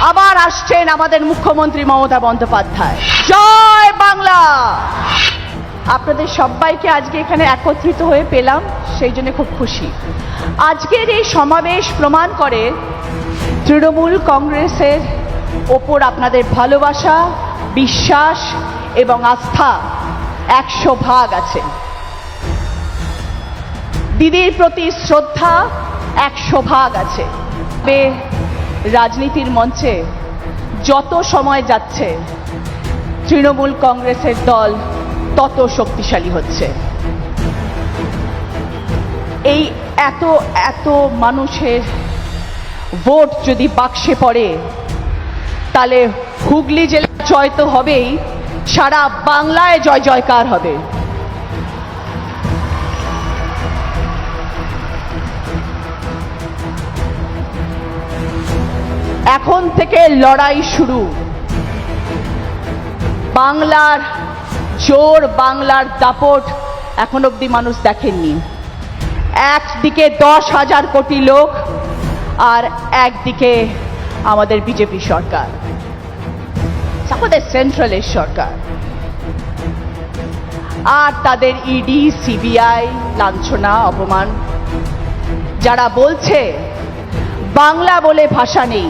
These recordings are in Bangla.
আবার আসছেন আমাদের মুখ্যমন্ত্রী মমতা বন্দ্যোপাধ্যায়। জয় বাংলা। আপনাদের সবাইকে আজকে এখানে একত্রিত হয়ে পেলাম, সেই জন্য খুব খুশি। আজকের এই সমাবেশ প্রমাণ করে তৃণমূল কংগ্রেসের ওপর আপনাদের ভালোবাসা, বিশ্বাস এবং আস্থা 100 আছে। দিদির প্রতি শ্রদ্ধা 100 আছে। রাজনীতির মঞ্চে যত সময় যাচ্ছে তৃণমূল কংগ্রেসের দল তত শক্তিশালী হচ্ছে। এই এত এত মানুষের ভোট যদি বাক্সে পড়ে, তাহলে হুগলি জেলা জয় তো হবেই, সারা বাংলায় জয় জয়কার হবে। এখন থেকে লড়াই শুরু। বাংলার জোর, বাংলার দাপট এখন অবধি মানুষ দেখেননি। একদিকে 10,000 কোটি লোক আর একদিকে আমাদের বিজেপি সরকার, আমাদের সেন্ট্রালের সরকার, আর তাদের ইডি, সিবিআই, লাঞ্ছনা, অপমান। যারা বলছে বাংলা বলে ভাষা নেই,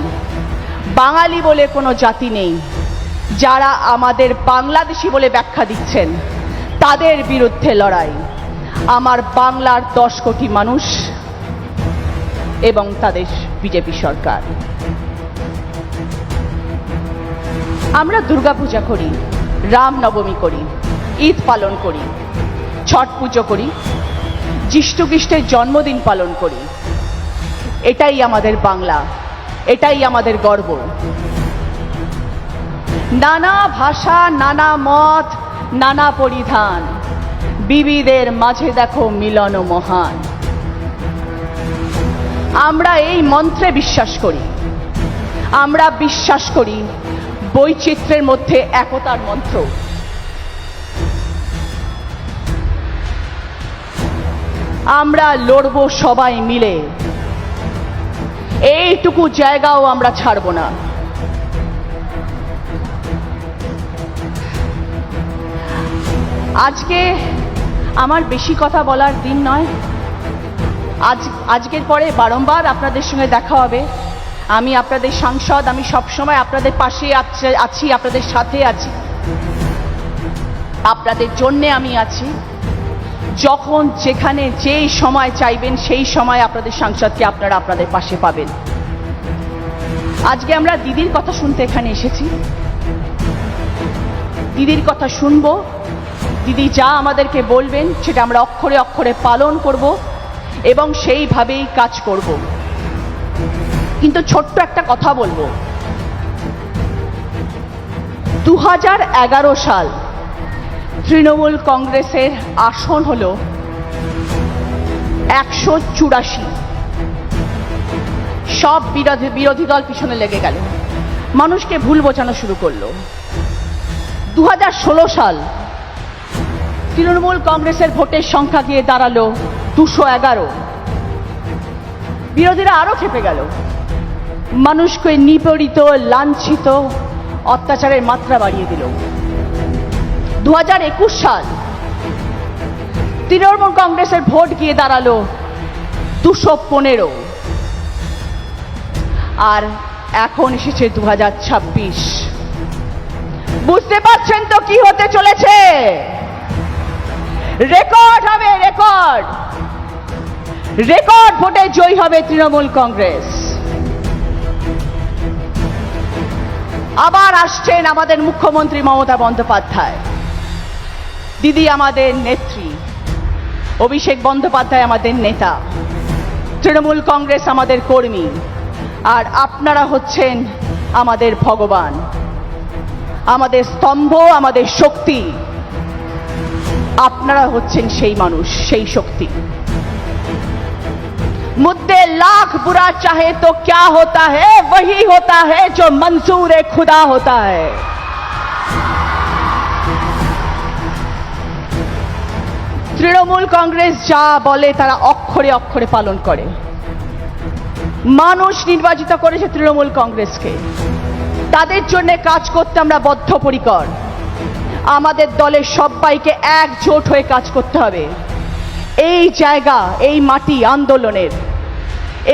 বাঙালি বলে কোনো জাতি নেই, যারা আমাদের বাংলাদেশি বলে ব্যাখ্যা দিচ্ছেন, তাদের বিরুদ্ধে লড়াই। আমার বাংলার 10 কোটি মানুষ এবং তাদের বিজেপি সরকার। আমরা দুর্গাপূজা করি, রামনবমী করি, ঈদ পালন করি, ছট পুজো করি, যিশু খ্রিস্টের জন্মদিন পালন করি। এটাই আমাদের বাংলা, এটাই আমাদের গর্ব। নানা ভাষা, নানা মত, নানা পরিধান, বিবিধের মাঝে দেখো মিলন মহান। আমরা এই মন্ত্রে বিশ্বাস করি। আমরা বিশ্বাস করি বৈচিত্র্যের মধ্যে একতার মন্ত্র। আমরা লড়ব সবাই মিলে, এইটুকু জায়গাও আমরা ছাড়ব না। আজকে আমার বেশি কথা বলার দিন নয়। আজকের পরে বারংবার আপনাদের সঙ্গে দেখা হবে। আমি আপনাদের সাংসদ, আমি সবসময় আপনাদের পাশে আছি, আপনাদের সাথে আছি, আপনাদের জন্যে আমি আছি। যখন যেখানে যেই সময় চাইবেন সেই সময় আপনাদের সাংসদকে আপনারা আপনাদের পাশে পাবেন। আজকে আমরা দিদির কথা শুনতে এখানে এসেছি। দিদির কথা শুনবো, দিদি যা আমাদেরকে বলবেন সেটা আমরা অক্ষরে অক্ষরে পালন করব এবং সেইভাবেই কাজ করব। কিন্তু ছোট্ট একটা কথা বলবো, 2011 সাল তৃণমূল কংগ্রেসের আসন হলো 184। সব বিরোধী দল পিছনে লেগে গেল, মানুষকে ভুল বোঝানো শুরু করলো। 2016 সাল তৃণমূল কংগ্রেসের ভোটের সংখ্যা গিয়ে দাঁড়ালো 211। বিরোধীরা আরো খেপে গেল, মানুষকে নিপীড়িত, লাঞ্ছিত, অত্যাচারের মাত্রা বাড়িয়ে দিল। 2021 সাল তৃণমূল কংগ্রেসের ভোট গিয়ে দাঁড়ালো 215। আর এখন এসেছে 2026। বুঝতে পারছেন তো কি হতে চলেছে? রেকর্ড হবে, রেকর্ড রেকর্ড ভোটে জয়ী হবে তৃণমূল কংগ্রেস। আবার আসছেন আমাদের মুখ্যমন্ত্রী মমতা বন্দ্যোপাধ্যায়। দিদি আমাদের নেত্রী, অভিষেক বন্দ্যোপাধ্যায় আমাদের নেতা, তৃণমূল কংগ্রেস আমাদের কর্মী, আর আপনারা হচ্ছেন আমাদের ভগবান, আমাদের স্তম্ভ, আমাদের শক্তি। আপনারা হচ্ছেন সেই মানুষ, সেই শক্তি। मुद्दे लाख बुरा चाहे तो क्या होता है, वही होता है जो मंजूर खुदा होता है। তৃণমূল কংগ্রেস যা বলে তারা অক্ষরে অক্ষরে পালন করে। মানুষ নির্বাচিত করেছে তৃণমূল কংগ্রেসকে, তাদের জন্য কাজ করতে আমরা বদ্ধপরিকর। আমাদের দলের সবাইকে একজোট হয়ে কাজ করতে হবে। এই জায়গা, এই মাটি আন্দোলনের,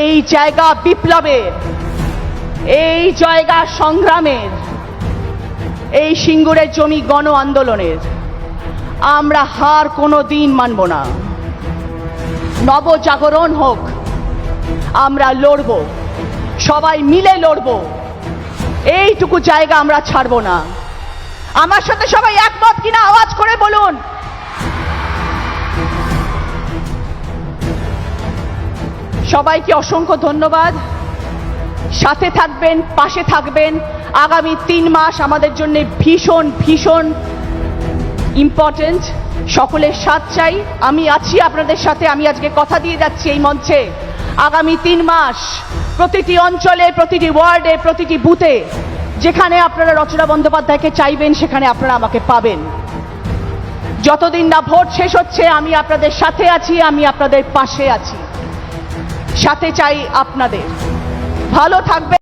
এই জায়গা বিপ্লবের, এই জায়গা সংগ্রামের, এই সিঙ্গুরের জমি গণ আন্দোলনের। আমরা হার কোনো দিন মানব না। নবজাগরণ হোক, আমরা লড়ব, সবাই মিলে লড়ব। এইটুকু জায়গা আমরা ছাড়ব না। আমার সাথে সবাই একমত কিনা আওয়াজ করে বলুন। সবাইকে অসংখ্য ধন্যবাদ। সাথে থাকবেন, পাশে থাকবেন। আগামী 3 মাস আমাদের জন্য ভীষণ ভীষণ ইম্পর্টেন্ট। সকলের সাথ চাই। আমি আছি আপনাদের সাথে। আমি আজকে কথা দিয়ে যাচ্ছি এই মঞ্চে, আগামী 3 মাস প্রতিটি অঞ্চলে, প্রতিটি ওয়ার্ডে, প্রতিটি বুথে যেখানে আপনারা রচনা বন্দ্যোপাধ্যায়কে চাইবেন সেখানে আপনারা আমাকে পাবেন। যতদিন না ভোট শেষ হচ্ছে আমি আপনাদের সাথে আছি, আমি আপনাদের পাশে আছি। সাথে চাই আপনাদের। ভালো থাকবেন।